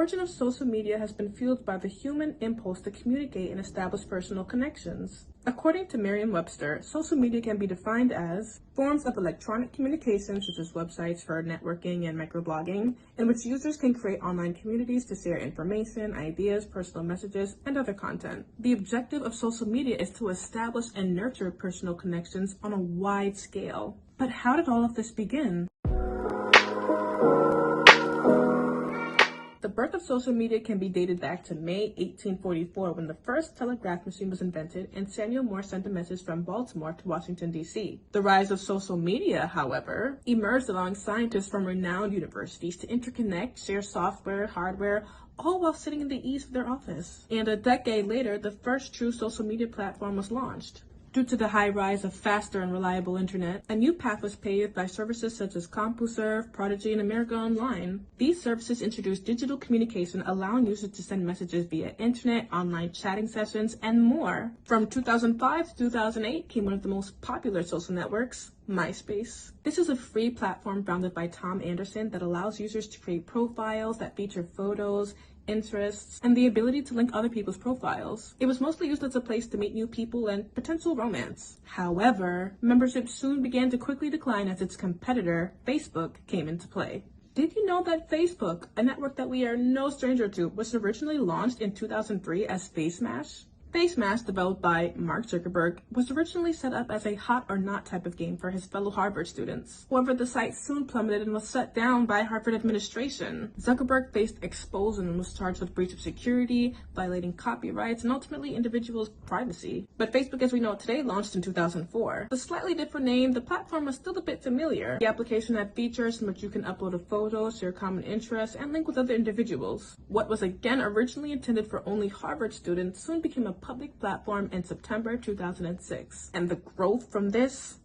origin of social media has been fueled by the human impulse to communicate and establish personal connections. According to Merriam-Webster, social media can be defined as forms of electronic communication such as websites for networking and microblogging, in which users can create online communities to share information, ideas, personal messages, and other content. The objective of social media is to establish and nurture personal connections on a wide scale. But how did all of this begin? The birth of social media can be dated back to May 1844, when the first telegraph machine was invented and Samuel Morse sent a message from Baltimore to Washington, D.C. The rise of social media, however, emerged allowing scientists from renowned universities to interconnect, share software, hardware, all while sitting in the ease of their office. And a decade later, the first true social media platform was launched. Due to the high rise of faster and reliable internet, a new path was paved by services such as CompuServe, Prodigy, and America Online. These services introduced digital communication, allowing users to send messages via internet, online chatting sessions, and more. From 2005 to 2008 came one of the most popular social networks, MySpace. This is a free platform founded by Tom Anderson that allows users to create profiles that feature photos, interests, and the ability to link other people's profiles. It was mostly used as a place to meet new people and potential romance. However, membership soon began to quickly decline as its competitor, Facebook, came into play. Did you know that Facebook, a network that we are no stranger to, was originally launched in 2003 as FaceMash? FaceMash, developed by Mark Zuckerberg, was originally set up as a hot or not type of game for his fellow Harvard students. However, the site soon plummeted and was shut down by Harvard administration. Zuckerberg faced expulsion and was charged with breach of security, violating copyrights, and ultimately individuals' privacy. But Facebook as we know it today launched in 2004. With a slightly different name, the platform was still a bit familiar. The application had features in which you can upload a photo, share common interests, and link with other individuals. What was again originally intended for only Harvard students soon became a public platform in September 2006. And the growth from this?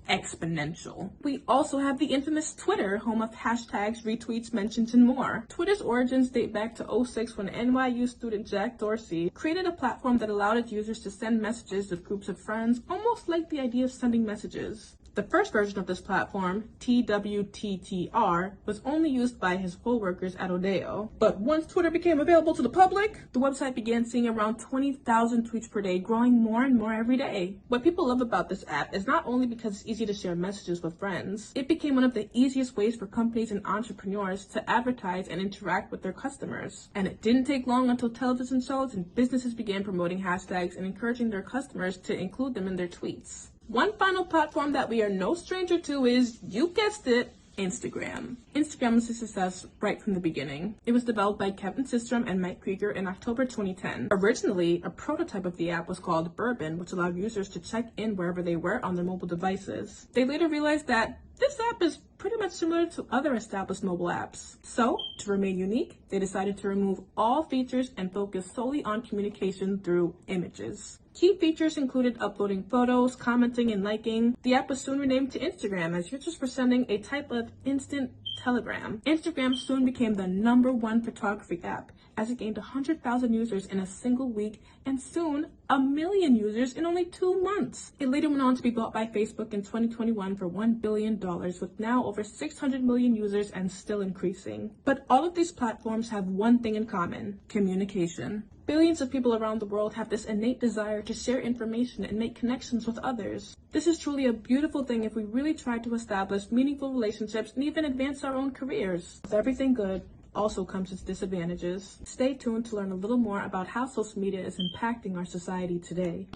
Exponential. We also have the infamous Twitter, home of hashtags, retweets, mentions, and more. Twitter's origins date back to 2006 when NYU student Jack Dorsey created a platform that allowed its users to send messages with groups of friends, almost like the idea of sending messages. The first version of this platform, TWTTR, was only used by his co-workers at Odeo. But once Twitter became available to the public, the website began seeing around 20,000 tweets per day, growing more and more every day. What people love about this app is not only because it's easy to share messages with friends, it became one of the easiest ways for companies and entrepreneurs to advertise and interact with their customers. And it didn't take long until television shows and businesses began promoting hashtags and encouraging their customers to include them in their tweets. One final platform that we are no stranger to is, you guessed it, Instagram. Instagram was a success right from the beginning. It was developed by Kevin Systrom and Mike Krieger in October 2010. Originally, a prototype of the app was called Bourbon, which allowed users to check in wherever they were on their mobile devices. They later realized that this app is pretty much similar to other established mobile apps. So, to remain unique, they decided to remove all features and focus solely on communication through images. Key features included uploading photos, commenting, and liking. The app was soon renamed to Instagram as users were sending a type of instant telegram. Instagram soon became the #1 photography app as it gained 100,000 users in a single week and soon 1 million users in only 2 months. It later went on to be bought by Facebook in 2021 for $1 billion, with now over 600 million users and still increasing. But all of these platforms have one thing in common: communication. Billions of people around the world have this innate desire to share information and make connections with others. This is truly a beautiful thing if we really try to establish meaningful relationships and even advance our own careers. With everything good also comes its disadvantages. Stay tuned to learn a little more about how social media is impacting our society today.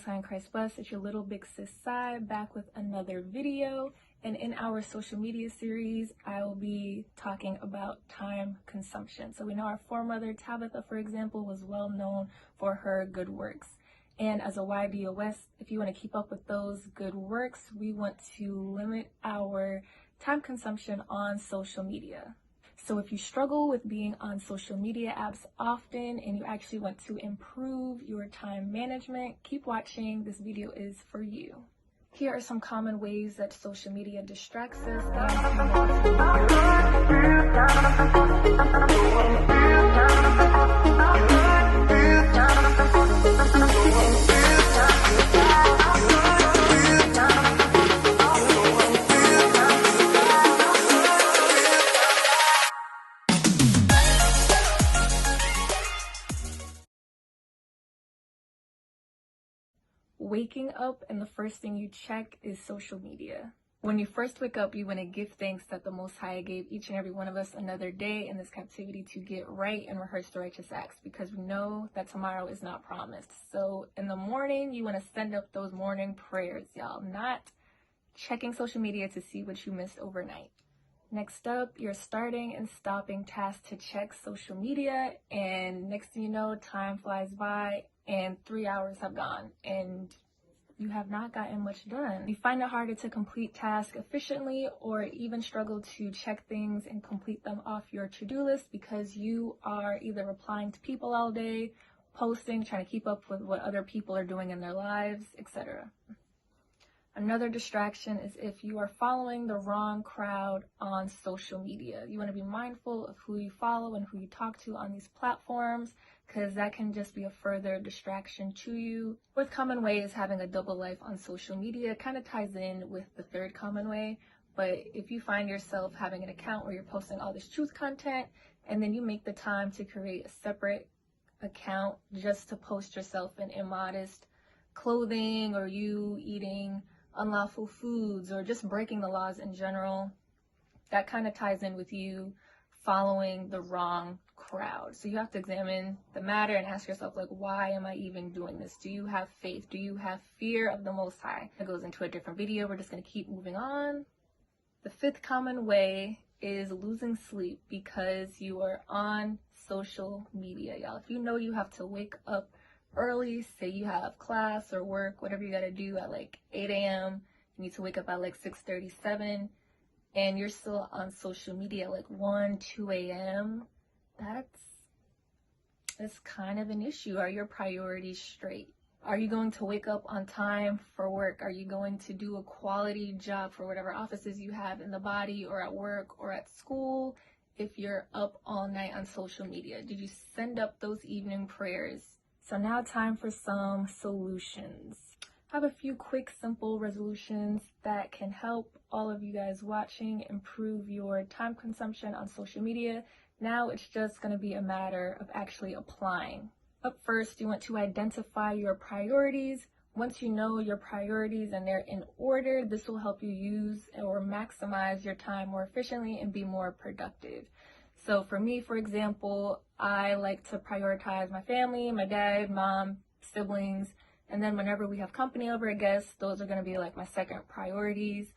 Hi, Christ Bless. It's your little big sis Sai, back with another video. And in our social media series, I will be talking about time consumption. So we know our foremother Tabitha, for example, was well known for her good works. And as a YDOS, if you want to keep up with those good works, we want to limit our time consumption on social media. So if you struggle with being on social media apps often and you actually want to improve your time management, keep watching. This video is for you. Here are some common ways that social media distracts us waking up and the first thing you check is social media. When you first wake up, you want to give thanks that the Most High gave each and every one of us another day in this captivity to get right and rehearse the righteous acts, because we know that tomorrow is not promised. So in the morning, you want to send up those morning prayers, y'all, not checking social media to see what you missed overnight. Next up, you're starting and stopping tasks to check social media, and next thing you know, time flies by and 3 hours have gone and you have not gotten much done. You find it harder to complete tasks efficiently, or even struggle to check things and complete them off your to-do list because you are either replying to people all day, posting, trying to keep up with what other people are doing in their lives, etc. Another distraction is if you are following the wrong crowd on social media. You want to be mindful of who you follow and who you talk to on these platforms, because that can just be a further distraction to you. Fourth common way is having a double life on social media. It kind of ties in with the third common way, but if you find yourself having an account where you're posting all this truth content, and then you make the time to create a separate account just to post yourself in immodest clothing, or you eating unlawful foods, or just breaking the laws in general, that kind of ties in with you following the wrong crowd. So you have to examine the matter and ask yourself, like, why am I even doing this? Do you have faith? Do you have fear of the Most High? It goes into a different video. We're just going to keep moving on. The fifth common way is losing sleep because you are on social media, y'all. If you know you have to wake up early, say you have class or work, whatever you got to do at like 8 a.m., you need to wake up at like 6:37, and you're still on social media at like 1, 2 a.m., that's kind of an issue. Are your priorities straight? Are you going to wake up on time for work? Are you going to do a quality job for whatever offices you have in the body or at work or at school if you're up all night on social media? Did you send up those evening prayers? So now time for some solutions. I have a few quick, simple resolutions that can help all of you guys watching improve your time consumption on social media. Now it's just going to be a matter of actually applying. Up first, you want to identify your priorities. Once you know your priorities and they're in order, this will help you use or maximize your time more efficiently and be more productive. So for me, for example, I like to prioritize my family, my dad, mom, siblings, and then whenever we have company over, I guess, those are going to be like my second priorities.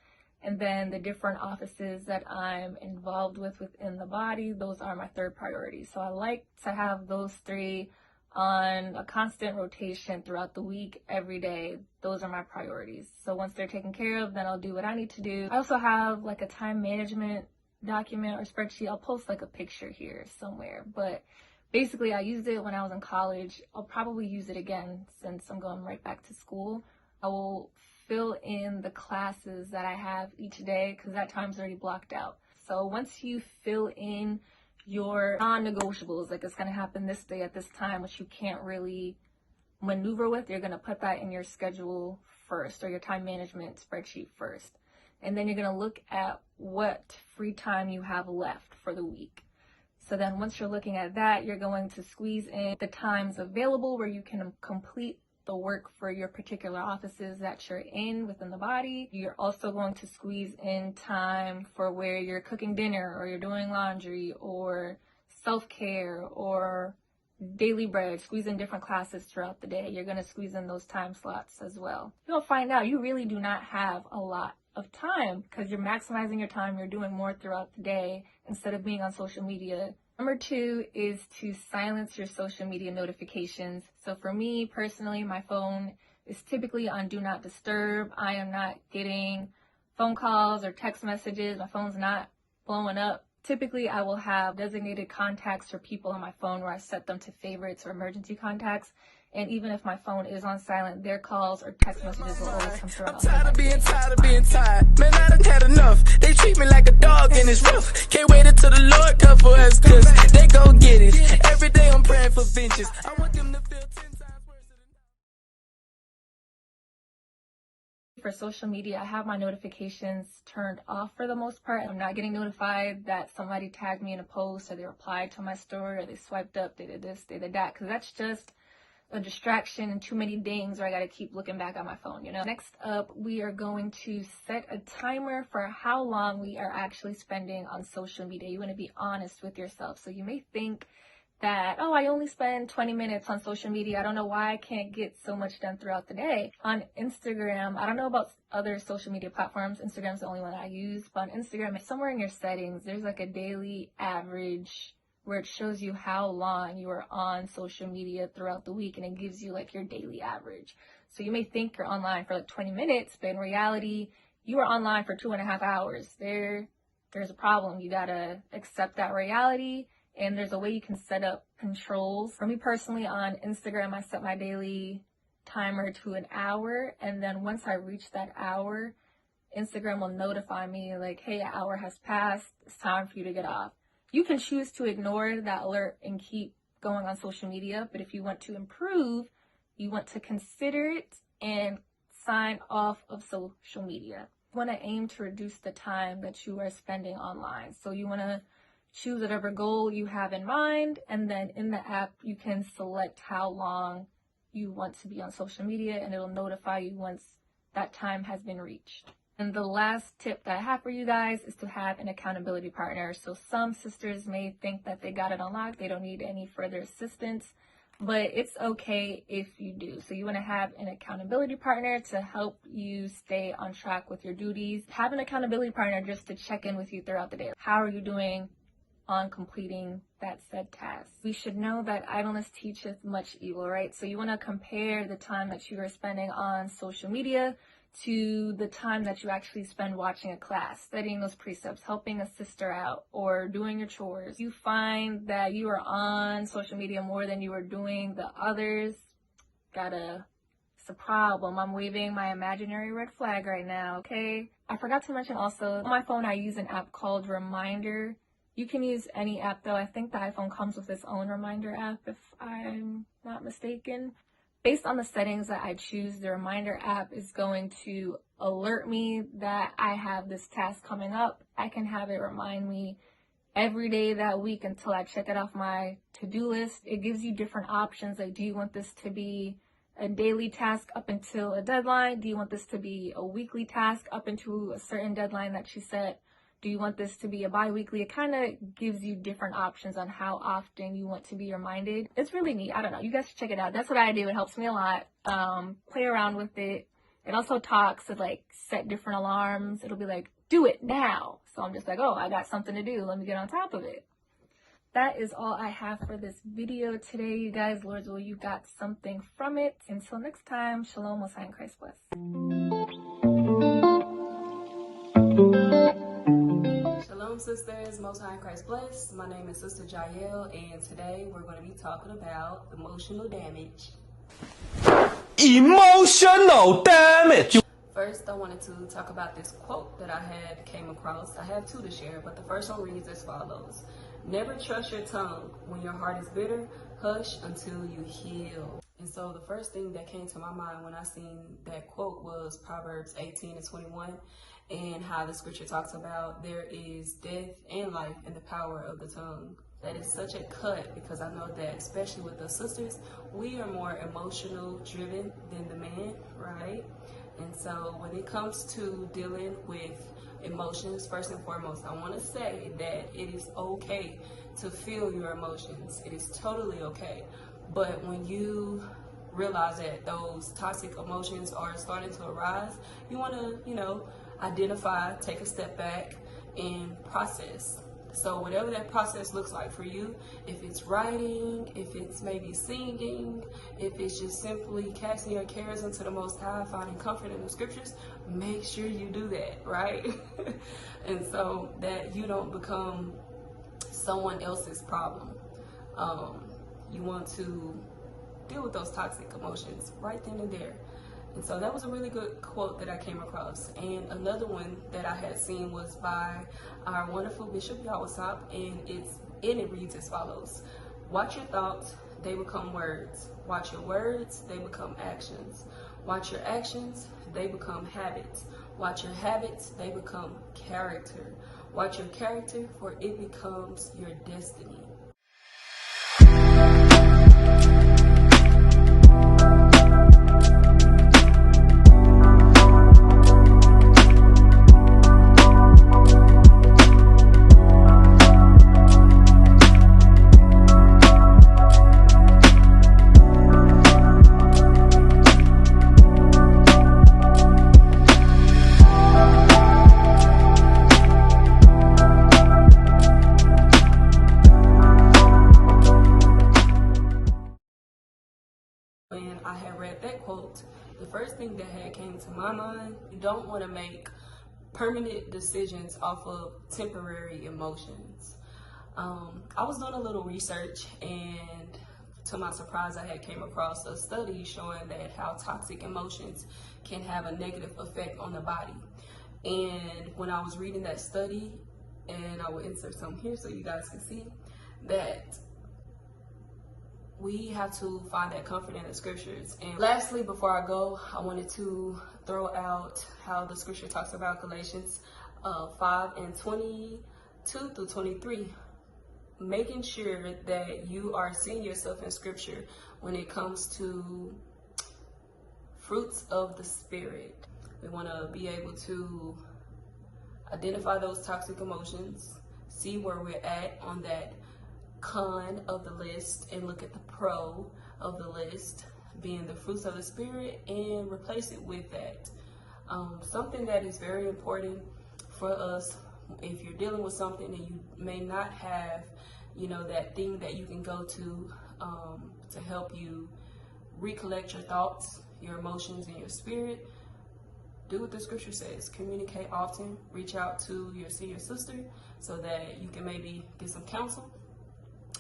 And then the different offices that I'm involved with within the body, those are my third priorities. So I like to have those three on a constant rotation throughout the week, every day. Those are my priorities. So once they're taken care of, then I'll do what I need to do. I also have like a time management document or spreadsheet. I'll post like a picture here somewhere, but basically I used it when I was in college. I'll probably use it again since I'm going right back to school. I will fill in the classes that I have each day because that time's already blocked out. So once you fill in your non-negotiables, like it's going to happen this day at this time, which you can't really maneuver with, you're going to put that in your schedule first, or your time management spreadsheet first. And then you're going to look at what free time you have left for the week. So then once you're looking at that, you're going to squeeze in the times available where you can complete the work for your particular offices that you're in within the body. You're also going to squeeze in time for where you're cooking dinner, or you're doing laundry, or self-care, or daily bread. Squeeze in different classes throughout the day. You're going to squeeze in those time slots as well. You'll find out you really do not have a lot of time because you're maximizing your time. You're doing more throughout the day instead of being on social media. Number 2 is to silence your social media notifications. So for me personally, my phone is typically on do not disturb. I am not getting phone calls or text messages. My phone's not blowing up. Typically, I will have designated contacts for people on my phone where I set them to favorites or emergency contacts. And even if my phone is on silent, their calls or text messages will always come through. I'm tired of being tired. Man, I done had enough. They treat me like a dog and it's rough. Can't wait until the Lord come for us, cause they gon' get it. Every day I'm praying for vengeance. I want them to feel 10 times worse than for social media, I have my notifications turned off for the most part. I'm not getting notified that somebody tagged me in a post, or they replied to my story, or they swiped up, they did this, they did that, because that's just a distraction and too many dings, or I gotta keep looking back at my phone, you know? Next up, we are going to set a timer for how long we are actually spending on social media. You want to be honest with yourself. So you may think that, oh, I only spend 20 minutes on social media. I don't know why I can't get so much done throughout the day. On Instagram, I don't know about other social media platforms. Instagram's the only one I use, but on Instagram, somewhere in your settings, there's like a daily average where it shows you how long you are on social media throughout the week, and it gives you like your daily average. So you may think you're online for like 20 minutes, but in reality, you are online for 2.5 hours. There's a problem. You gotta accept that reality, and there's a way you can set up controls. For me personally, on Instagram, I set my daily timer to an hour, and then once I reach that hour, Instagram will notify me like, hey, an hour has passed, it's time for you to get off. You can choose to ignore that alert and keep going on social media, but if you want to improve, you want to consider it and sign off of social media. You want to aim to reduce the time that you are spending online. So you want to choose whatever goal you have in mind, and then in the app, you can select how long you want to be on social media, and it'll notify you once that time has been reached. And the last tip that I have for you guys is to have an accountability partner. So some sisters may think that they got it unlocked, they don't need any further assistance, but it's okay if you do. So you want to have an accountability partner to help you stay on track with your duties. Have an accountability partner just to check in with you throughout the day. How are you doing on completing that said task? We should know that idleness teacheth much evil, right? So you want to compare the time that you are spending on social media to the time that you actually spend watching a class, studying those precepts, helping a sister out, or doing your chores. You find that you are on social media more than you are doing the others, it's a problem. I'm waving my imaginary red flag right now, okay? I forgot to mention also, on my phone I use an app called Reminder. You can use any app though. I think the iPhone comes with its own reminder app if I'm not mistaken. Based on the settings that I choose, the Reminder app is going to alert me that I have this task coming up. I can have it remind me every day that week until I check it off my to-do list. It gives you different options, like, do you want this to be a daily task up until a deadline? Do you want this to be a weekly task up into a certain deadline that you set? Do you want this to be a bi-weekly? It kind of gives you different options on how often you want to be reminded. It's really neat. I don't know. You guys should check it out. That's what I do. It helps me a lot. Play around with it. It also talks to like set different alarms. It'll be like, do it now. So I'm just like, oh, I got something to do. Let me get on top of it. That is all I have for this video today, you guys. Lord's will, you got something from it. Until next time, Shalom, Most High, and Christ bless. Shalom, sisters. Most High in Christ bless. My name is Sister Jael, and today we're going to be talking about emotional damage. Emotional damage. First, I wanted to talk about this quote that I came across. I have two to share, but the first one reads as follows. Never trust your tongue. When your heart is bitter, hush until you heal. And so the first thing that came to my mind when I seen that quote was Proverbs 18:21. And how the scripture talks about there is death and life in the power of the tongue. That is such a cut, because I know that especially with the sisters, we are more emotional driven than the man, right? And so when it comes to dealing with emotions, first and foremost, I want to say that it is okay to feel your emotions. It is totally okay. But when you realize that those toxic emotions are starting to arise, you want to, identify, take a step back, and process. So whatever that process looks like for you, if it's writing, if it's maybe singing, if it's just simply casting your cares into the Most High, finding comfort in the scriptures, make sure you do that, right? And so that you don't become someone else's problem. You want to deal with those toxic emotions right then and there. And so that was a really good quote that I came across. And another one that I had seen was by our wonderful Bishop Yawasop, and it reads as follows. Watch your thoughts, they become words. Watch your words, they become actions. Watch your actions, they become habits. Watch your habits, they become character. Watch your character, for it becomes your destiny. first thing that had came to my mind, you don't want to make permanent decisions off of temporary emotions. I was doing a little research, and to my surprise, I had came across a study showing that how toxic emotions can have a negative effect on the body. And when I was reading that study, and I will insert some here so you guys can see, that we have to find that comfort in the scriptures. And lastly, before I go, I wanted to throw out how the scripture talks about Galatians 5:22 through 23. Making sure that you are seeing yourself in scripture when it comes to fruits of the spirit. We want to be able to identify those toxic emotions, see where we're at on that con of the list, and look at the pro of the list, being the fruits of the spirit, and replace it with that. Something that is very important for us, if you're dealing with something and you may not have, that thing that you can go to help you recollect your thoughts, your emotions, and your spirit, do what the scripture says. Communicate often. Reach out to your senior sister so that you can maybe get some counsel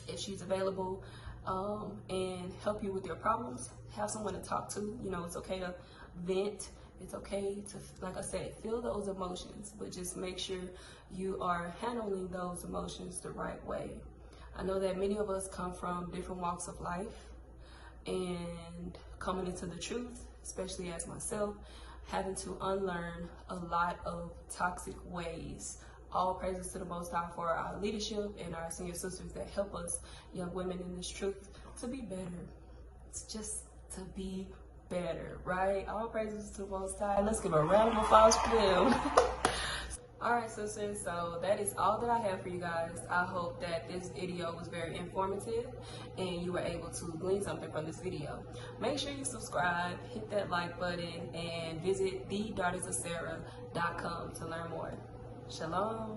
if she's available, and help you with your problems. Have someone to talk to. It's okay to vent. It's okay to, like I said, feel those emotions, but just make sure you are handling those emotions the right way. I know that many of us come from different walks of life, and coming into the truth, especially as myself, having to unlearn a lot of toxic ways. All praises to the Most High for our leadership and our senior sisters that help us, young women, in this truth to be better. It's just to be better, right? All praises to the Most High. Let's give a round of applause for them. All right, sisters, so that is all that I have for you guys. I hope that this video was very informative and you were able to glean something from this video. Make sure you subscribe, hit that like button, and visit thedaughtersofsarah.com to learn more. Shalom.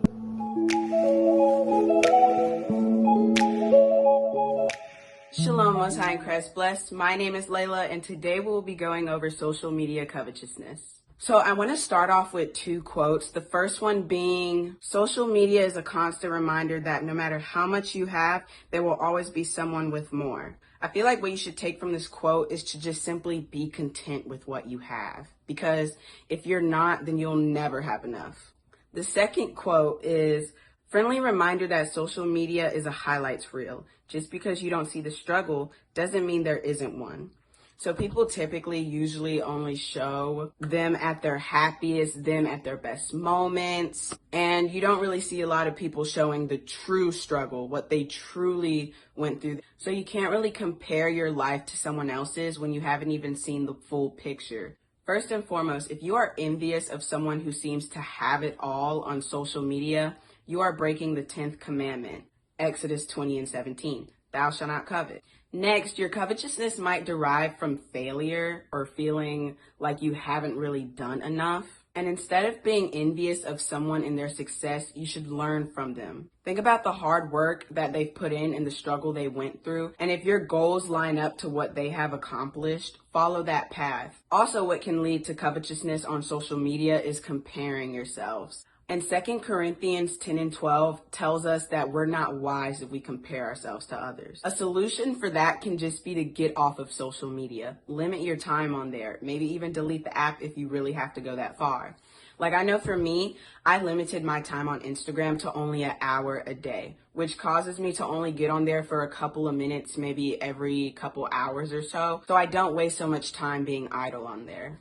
Shalom, Most High and Christ blessed. My name is Layla, and today we'll be going over social media covetousness. So I want to start off with two quotes. The first one being, social media is a constant reminder that no matter how much you have, there will always be someone with more. I feel like what you should take from this quote is to just simply be content with what you have, because if you're not, then you'll never have enough. The second quote is, friendly reminder that social media is a highlights reel. Just because you don't see the struggle doesn't mean there isn't one. So people typically usually only show them at their happiest, them at their best moments. And you don't really see a lot of people showing the true struggle, what they truly went through. So you can't really compare your life to someone else's when you haven't even seen the full picture. First and foremost, if you are envious of someone who seems to have it all on social media, you are breaking the 10th commandment, Exodus 20:17. Thou shalt not covet. Next, your covetousness might derive from failure or feeling like you haven't really done enough. And instead of being envious of someone in their success, you should learn from them. Think about the hard work that they've put in and the struggle they went through. And if your goals line up to what they have accomplished, follow that path. Also, what can lead to covetousness on social media is comparing yourselves. And 2 Corinthians 10:12 tells us that we're not wise if we compare ourselves to others. A solution for that can just be to get off of social media. Limit your time on there. Maybe even delete the app if you really have to go that far. Like, I know for me, I limited my time on Instagram to only an hour a day, which causes me to only get on there for a couple of minutes, maybe every couple hours or so. So I don't waste so much time being idle on there.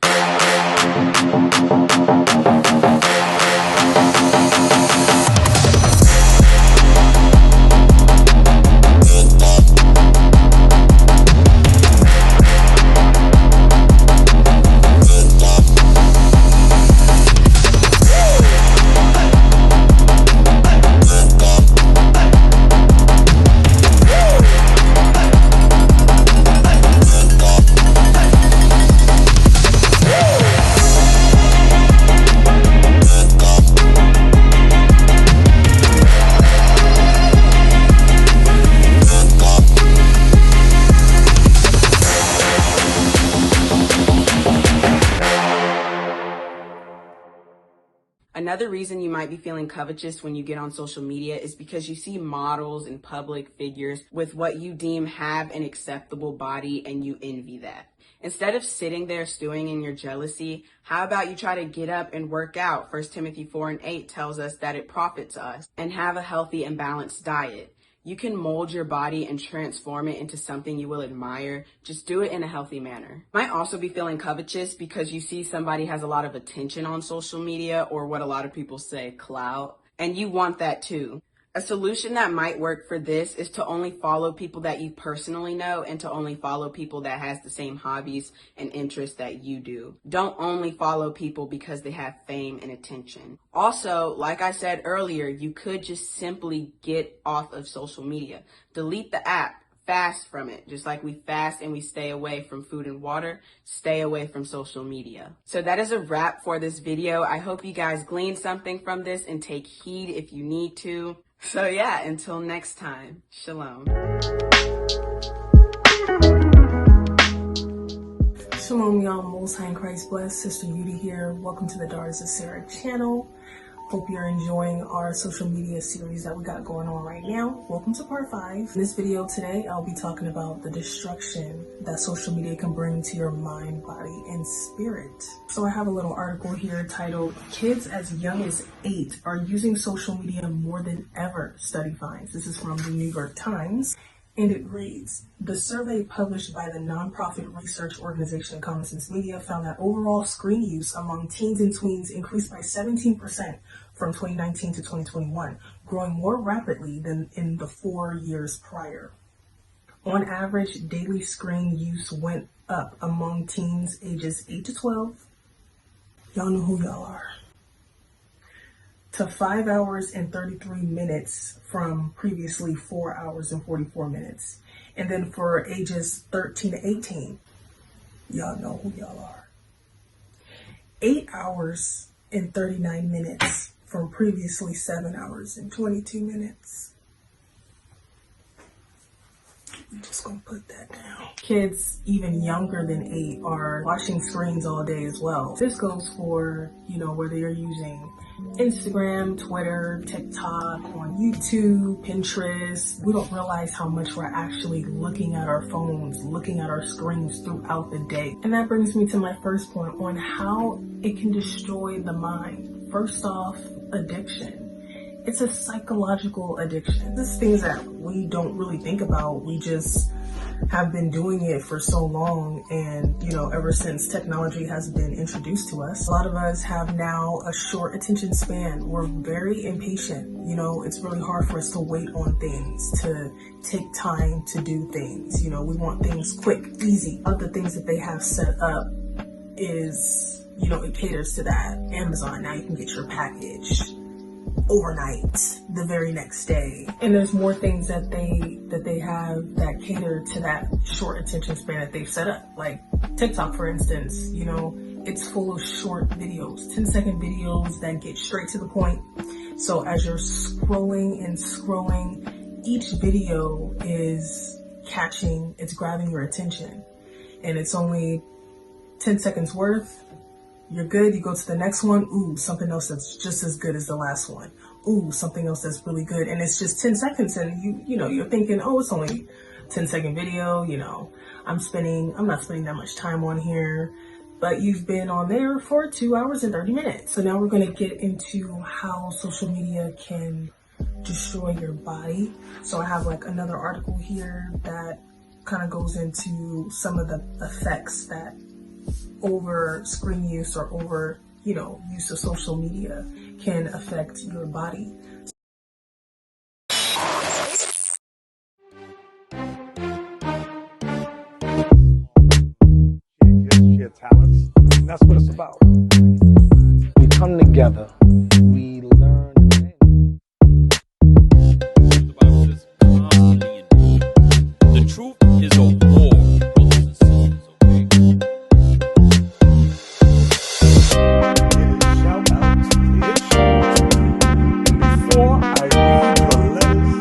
Another reason you might be feeling covetous when you get on social media is because you see models and public figures with what you deem have an acceptable body and you envy that. Instead of sitting there stewing in your jealousy, how about you try to get up and work out? 1 Timothy 4:8 tells us that it profits us, and have a healthy and balanced diet. You can mold your body and transform it into something you will admire. Just do it in a healthy manner. You might also be feeling covetous because you see somebody has a lot of attention on social media, or what a lot of people say, clout, and you want that too. A solution that might work for this is to only follow people that you personally know, and to only follow people that has the same hobbies and interests that you do. Don't only follow people because they have fame and attention. Also, like I said earlier, you could just simply get off of social media. Delete the app. Fast from it. Just like we fast and we stay away from food and water, stay away from social media. So that is a wrap for this video. I hope you guys gleaned something from this and take heed if you need to. So yeah, until next time, shalom. Shalom, y'all. Most High in Christ blessed. Sister Yudi here. Welcome to the Daughters of Sarah channel. Hope you're enjoying our social media series that we got going on right now. Welcome to part 5. In this video today, I'll be talking about the destruction that social media can bring to your mind, body, and spirit. So I have a little article here titled, "Kids as Young as 8 Are Using Social Media More Than Ever, Study Finds." This is from the New York Times. And it reads, the survey published by the nonprofit research organization Common Sense Media found that overall screen use among teens and tweens increased by 17% from 2019 to 2021, growing more rapidly than in the 4 years prior. On average, daily screen use went up among teens ages 8 to 12. Y'all know who y'all are. To 5 hours and 33 minutes from previously 4 hours and 44 minutes. And then for ages 13 to 18, y'all know who y'all are. 8 hours and 39 minutes from previously 7 hours and 22 minutes. I'm just gonna put that down. Kids even younger than 8 are watching screens all day as well. This goes for, whether you're using Instagram, Twitter, TikTok, on YouTube, Pinterest. We don't realize how much we're actually looking at our phones, looking at our screens throughout the day. And that brings me to my first point on how it can destroy the mind. First off, addiction. It's a psychological addiction. There's things that we don't really think about. We just have been doing it for so long, and ever since technology has been introduced to us, a lot of us have now a short attention span. We're very impatient. It's really hard for us to wait on things, to take time to do things. We want things quick, easy. Other things that they have set up is, it caters to that. Amazon, now you can get your package overnight, the very next day. And there's more things that they have that cater to that short attention span that they've set up. Like TikTok, for instance, it's full of short videos, 10-second videos that get straight to the point. So as you're scrolling and scrolling, each video is it's grabbing your attention. And it's only 10 seconds worth. You're good. You go to the next one. Ooh, something else that's just as good as the last one. Ooh, something else that's really good. And it's just 10 seconds. And you're thinking, oh, it's only 10-second video. I'm not spending that much time on here, but you've been on there for 2 hours and 30 minutes. So now we're going to get into how social media can destroy your body. So I have another article here that kind of goes into some of the effects that over screen use or over, use of social media can affect your body. Share talents, and that's what it's about. We come together, we learn the things. The Bible says, constantly in war. The truth is a war, brothers and sisters, okay? Shout out to the issue. Before I read your letters,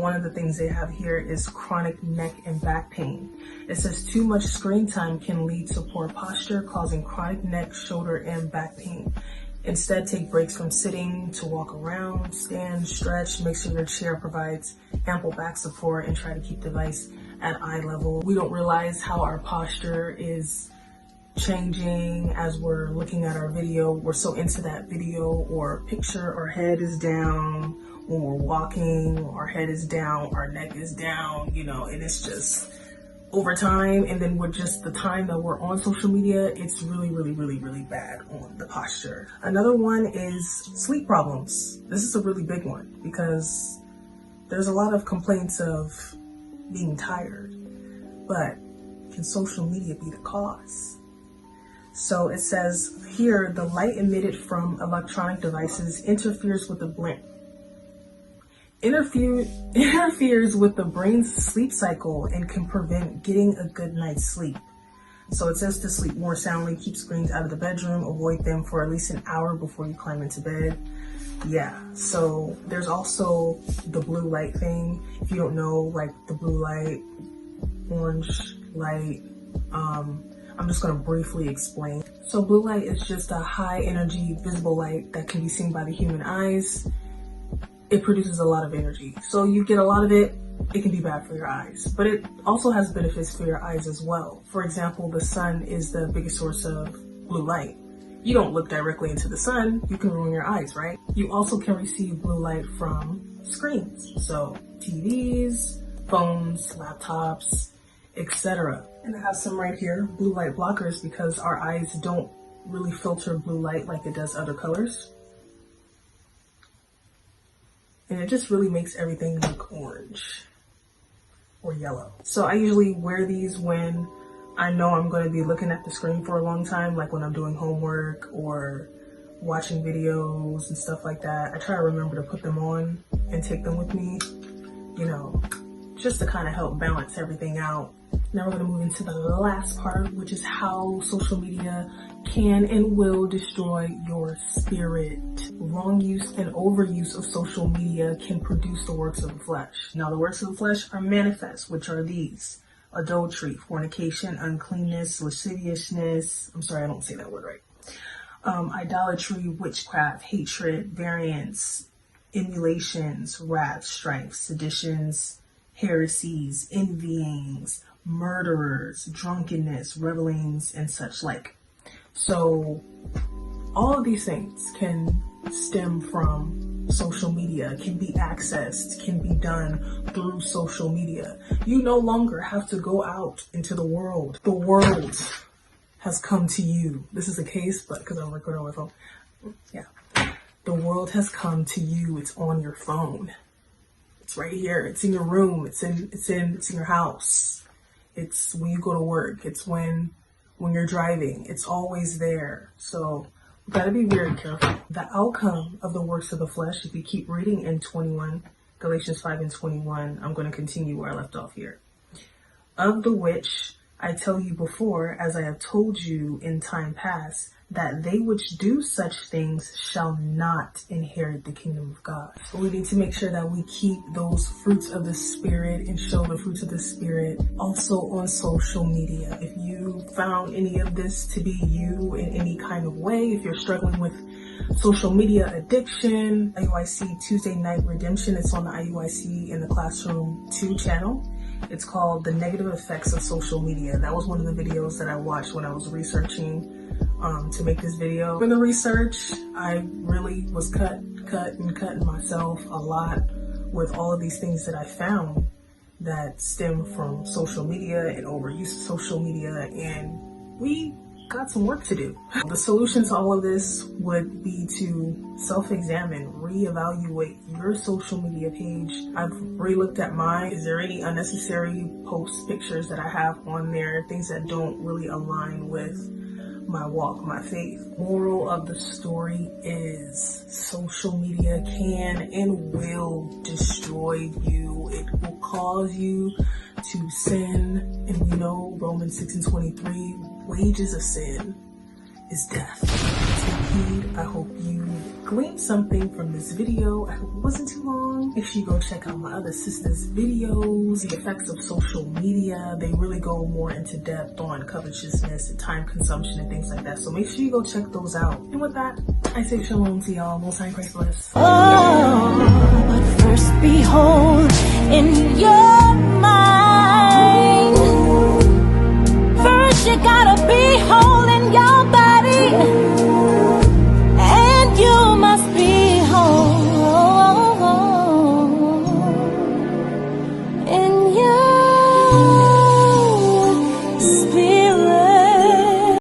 one of the things they have here is chronic neck and back pain. It says too much screen time can lead to poor posture, causing chronic neck, shoulder, and back pain. Instead, take breaks from sitting to walk around, stand, stretch, make sure your chair provides ample back support, and try to keep the device at eye level. We don't realize how our posture is changing as we're looking at our video. We're so into that video or picture, our head is down. When we're walking, our head is down, our neck is down, you know, and it's just over time. And then with just the time that we're on social media, it's really, really, really, really bad on the posture. Another one is sleep problems. This is a really big one because there's a lot of complaints of being tired, but can social media be the cause? So it says here, the light emitted from electronic devices interferes with the brain's sleep cycle and can prevent getting a good night's sleep. So it says to sleep more soundly, keep screens out of the bedroom, avoid them for at least an hour before you climb into bed. Yeah, so there's also the blue light thing. If you don't know, like the blue light, orange light, I'm just going to briefly explain. So blue light is just a high energy visible light that can be seen by the human eyes. It produces a lot of energy. So you get a lot of it, it can be bad for your eyes, but it also has benefits for your eyes as well. For example, the sun is the biggest source of blue light. You don't look directly into the sun, you can ruin your eyes, right? You also can receive blue light from screens. So TVs, phones, laptops, etc. And I have some right here, blue light blockers, because our eyes don't really filter blue light like it does other colors. And it just really makes everything look orange or yellow. So I usually wear these when I know I'm going to be looking at the screen for a long time, like when I'm doing homework or watching videos and stuff like that. I try to remember to put them on and take them with me, you know, just to kind of help balance everything out. Now we're going to move into the last part, which is how social media can and will destroy your spirit. Wrong use and overuse of social media can produce the works of the flesh. Now the works of the flesh are manifest, which are these: adultery, fornication, uncleanness, lasciviousness. I'm sorry, I don't say that word right. Idolatry, witchcraft, hatred, variance, emulations, wrath, strife, seditions, heresies, envyings, murderers, drunkenness, revelings, and such like. So all of these things can stem from social media, can be accessed, can be done through social media. You no longer have to go out into the world. The world has come to you. This is a case, but because I'm recording on my phone. Yeah. The world has come to you. It's on your phone. It's right here. It's in your room. It's in your house. It's when you go to work. It's when you're driving. It's always there. So we gotta be very careful. The outcome of the works of the flesh, if you keep reading in 21, Galatians 5 and 21, I'm going to continue where I left off here. Of the which I tell you before, as I have told you in time past, that they which do such things shall not inherit the kingdom of God. So we need to make sure that we keep those fruits of the Spirit and show the fruits of the Spirit also on social media. If you found any of this to be you in any kind of way, if you're struggling with social media addiction, IUIC Tuesday Night Redemption, it's on the IUIC in the Classroom 2 channel. It's called The Negative Effects of Social Media. That was one of the videos that I watched when I was researching to make this video. For the research, I really was cutting myself a lot with all of these things that I found that stem from social media and overuse of social media, and we got some work to do. The solution to all of this would be to self-examine, reevaluate your social media page. I've re-looked at mine. Is there any unnecessary posts, pictures that I have on there, things that don't really align with my walk, my faith? Moral of the story is social media can and will destroy you. It will cause you to sin, and we know Romans 6 and 23, wages of sin is death. Take heed. I hope you gleaned something from this video. I hope it wasn't too long. Shalom. Make sure you go check out my other sisters' videos, the effects of social media. They really go more into depth on covetousness and time consumption and things like that. So make sure you go check those out. And with that, I say shalom to y'all. Most High Christ bless. Oh, but first behold in your